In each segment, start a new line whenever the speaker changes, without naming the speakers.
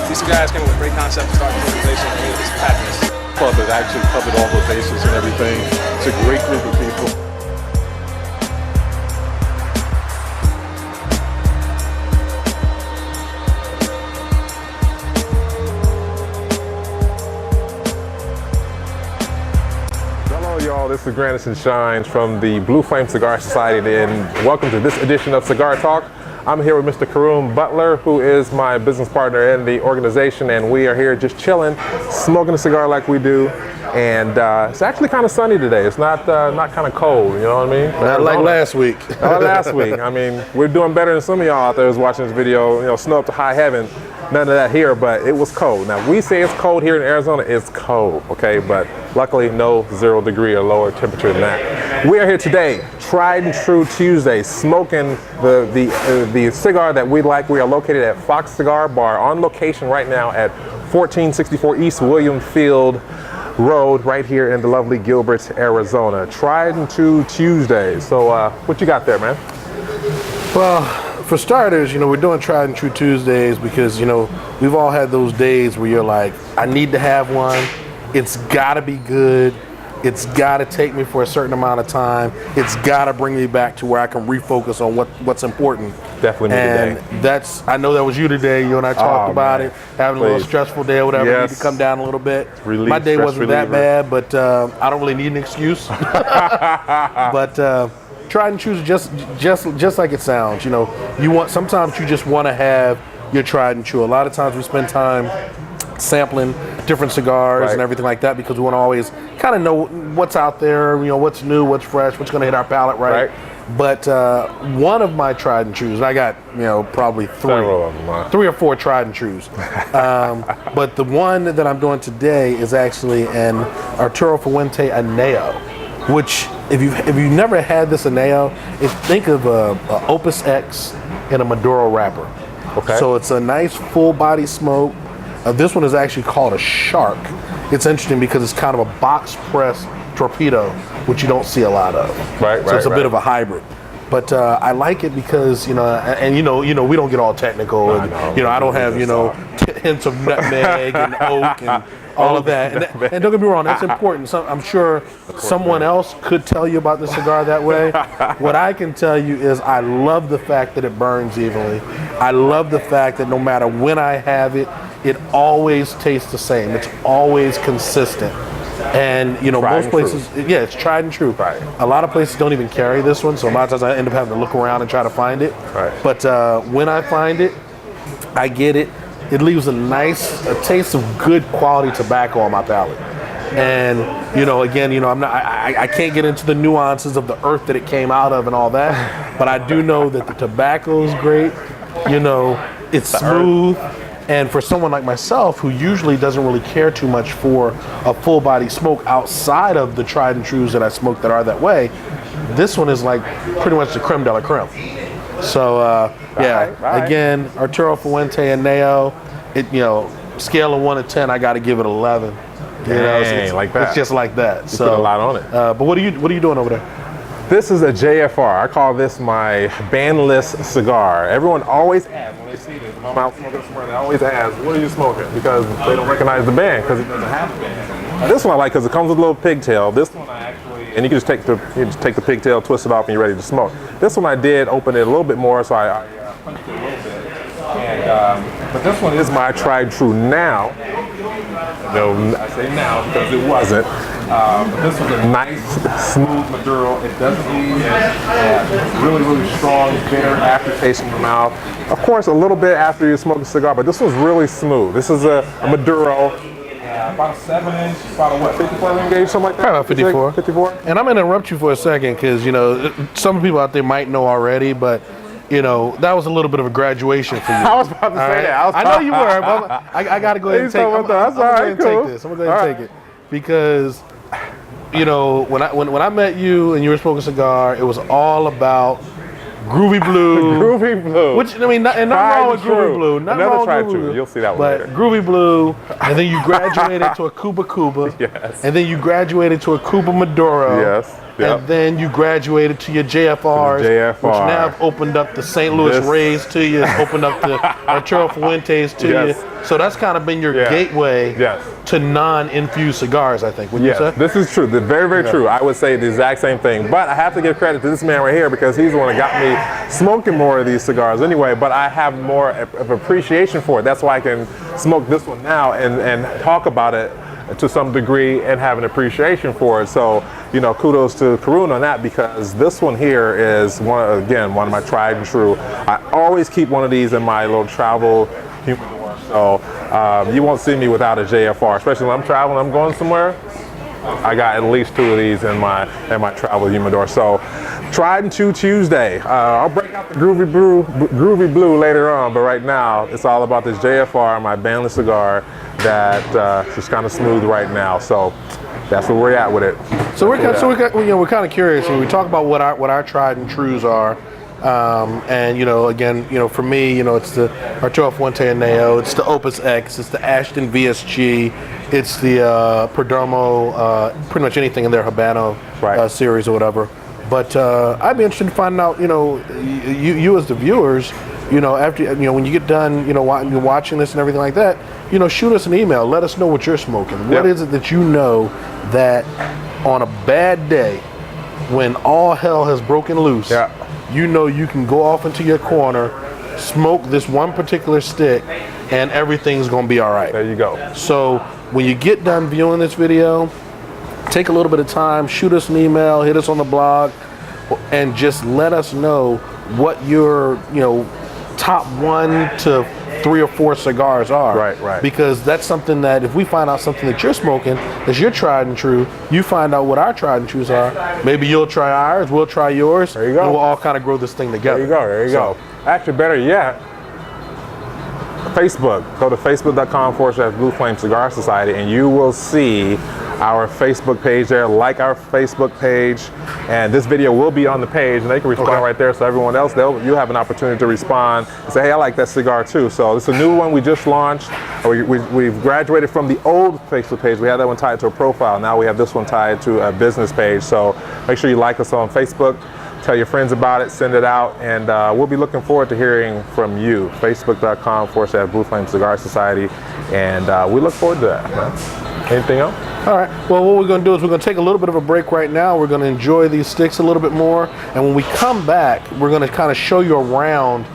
These guys came with a great concept to start the organization, and it's fabulous.
Club has actually covered all the bases and everything. It's a great group of people. Hello y'all, this is Grandison Shines from the Blue Flame Cigar Society, and welcome to this edition of Cigar Talk. I'm here with Mr. Karoom Butler, who is my business partner in the organization, and we are here just chilling, smoking a cigar like we do. And it's actually kind of sunny today. It's not kind of cold, you know what I mean?
Not like last week.
Not last week. I mean, we're doing better than some of y'all out there who's watching this video. You know, snow up to high heaven. None of that here, but it was cold. Now, we say it's cold here in Arizona. It's cold, okay? But luckily, no 0 degree or lower temperature than that. We are here today, Tried and True Tuesday, smoking the cigar that we like. We are located at Fox Cigar Bar, on location right now at 1464 East William Field Road, right here in the lovely Gilbert, Arizona. Tried and True Tuesday. So what you got there, man?
Well, for starters, you know, we're doing Tried and True Tuesdays because, you know, we've all had those days where you're like, I need to have one. It's gotta be good. It's gotta take me for a certain amount of time. It's gotta bring me back to where I can refocus on what's important.
Definitely me today.
I know that was you today. You and I talked about it, having a little stressful day or whatever.
Yes.
Need to come down a little bit.
Relief,
my day wasn't that
reliever.
bad, but I don't really need an excuse. But Tried and True is just like it sounds. You know, sometimes you just want to have your Tried and True. A lot of times we spend time sampling different cigars and everything like that because we want to always kind of know what's out there, you know, what's new, what's fresh, what's going to hit our palate, right? But one of my Tried and Trues, and I got, you know, probably three or four Tried and Trues. But the one that I'm doing today is actually an Arturo Fuente Aneo, which if you've never had this Aneo, think of a Opus X in a Maduro wrapper.
Okay.
So it's a nice full body smoke. This one is actually called a Shark. It's interesting because it's kind of a box press torpedo, which you don't see a lot of. So it's a bit of a hybrid. But I like it because, you know, and you know, we don't get all technical. And, you know, I don't have, you know, hints of nutmeg and oak and all of that. And don't get me wrong, that's important. I'm sure someone else could tell you about the cigar that way. What I can tell you is I love the fact that it burns evenly. I love the fact that no matter when I have it, it always tastes the same. It's always consistent. And, you know, most places, yeah, it's Tried and True. A lot of places don't even carry this one, so a lot of times I end up having to look around and try to find it. But when I find it, I get it. It leaves a taste of good quality tobacco on my palate. And, you know, again, you know, I can't get into the nuances of the earth that it came out of and all that, but I do know that the tobacco is great. You know, it's smooth. And for someone like myself, who usually doesn't really care too much for a full body smoke outside of the Tried and Trues that I smoke that are that way, this one is like pretty much the creme de la creme. So again, Arturo Fuente Aneo, you know, scale of 1 to 10, I got to give it 11. You know, it's just like that.
You put a lot on it.
But what are you doing over there?
This is a JFR. I call this my bandless cigar. Everyone always asks when they see this. If I'm out smoking somewhere, they always ask, what are you smoking? Because they don't recognize the band because it doesn't have a band. Now, this one I like because it comes with a little pigtail. This one I actually, and you can just take the pigtail, twist it off, and you're ready to smoke. This one I did open it a little bit more, so I punched it a little bit. And, but this one is my Tried True now. No, I say now because it wasn't. But this was a nice, smooth Maduro. It doesn't leave a really, really strong, bitter aftertaste in the mouth. Of course, a little bit after you smoke a cigar, but this was really smooth. This is a Maduro, about a 7-inch, about a what, 54 gauge, something like that?
About 54.
54.
And I'm going to interrupt you for a second because, you know, some people out there might know already, but you know, that was a little bit of a graduation for you.
I was about to say that.
I know you were, but I got to go ahead and take it. I'm going to go ahead and take it because, you know, when I met you and you were smoking a cigar, it was all about Groovy Blue.
Groovy Blue.
Which, I mean, nothing wrong with Groovy Blue.
Another Tried True. You'll see that one later.
But Groovy Blue, and then you graduated to a Cuba.
Yes.
And then you graduated to a Cuba Maduro.
Yes.
and then you graduated to your JFRs,
JFR.
which now have opened up the St. Louis Rays to you, it's opened up the Arturo Fuentes to you. So that's kind of been your gateway to non-infused cigars, I think. Would you say?
This is true. Very, very true. I would say the exact same thing. But I have to give credit to this man right here because he's the one that got me smoking more of these cigars anyway. But I have more of appreciation for it. That's why I can smoke this one now and talk about it to some degree and have an appreciation for it. So, you know, kudos to Karun on that because this one here is one of my tried and true. I always keep one of these in my little travel humidor. So you won't see me without a JFR, especially when I'm traveling, I'm going somewhere. I got at least 2 of these in my travel humidor. So tried and true Tuesday. I'll break out the groovy blue later on, but right now it's all about this JFR, my bandless cigar that is kind of smooth right now. So that's where we're at with it.
So we're kind of curious when we talk about what our tried and trues are. And again, for me, it's the Arturo Fuente and Neo, it's the Opus X, it's the Ashton VSG, it's the Perdomo, pretty much anything in their Habano series or whatever. But I'd be interested in finding out, you as the viewers, after when you get done, watching this and everything like that, shoot us an email, let us know what you're smoking. What is it that you know that on a bad day, when all hell has broken loose? You can go off into your corner, smoke this one particular stick, and everything's gonna be all right.
There you go.
So when you get done viewing this video, take a little bit of time, shoot us an email, hit us on the blog, and just let us know what your, top 1 to 3 or 4 cigars are.
Right.
Because that's something that if we find out something that you're smoking, that's your tried and true, you find out what our tried and trues are. Maybe you'll try ours, we'll try yours.
There you go.
And we'll all kind of grow this thing together.
There you go. Actually, better yet, Facebook. Go to facebook.com/Blue Flame Cigar Society and you will see our Facebook page there. Like our Facebook page, and this video will be on the page, and they can respond right there. So everyone else, you have an opportunity to respond and say, hey, I like that cigar too. So it's a new one we just launched. We've graduated from the old Facebook page. We had that one tied to a profile. Now we have this one tied to a business page. So make sure you like us on Facebook. Tell your friends about it, send it out, and we'll be looking forward to hearing from you. Facebook.com/Blue Flame Cigar Society, and we look forward to that. Man. Anything else?
All right. Well, what we're going to do is we're going to take a little bit of a break right now. We're going to enjoy these sticks a little bit more, and when we come back, we're going to kind of show you around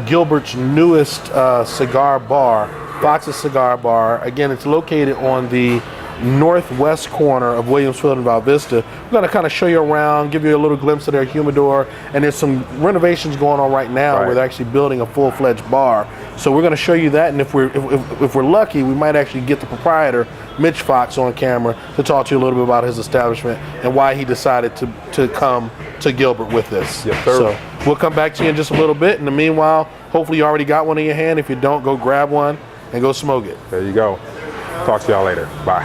Gilbert's newest cigar bar, Fox's Cigar Bar. Again, it's located on the northwest corner of Williamsfield and Val Vista. We're going to kind of show you around, give you a little glimpse of their humidor, and there's some renovations going on right now where they're actually building a full-fledged bar. So we're going to show you that, and if we're lucky, we might actually get the proprietor, Mitch Fox, on camera to talk to you a little bit about his establishment and why he decided to come to Gilbert with this.
Yes, sir.
So we'll come back to you in just a little bit. In the meanwhile, hopefully you already got one in your hand. If you don't, go grab one and go smoke it.
There you go. Talk to y'all later. Bye.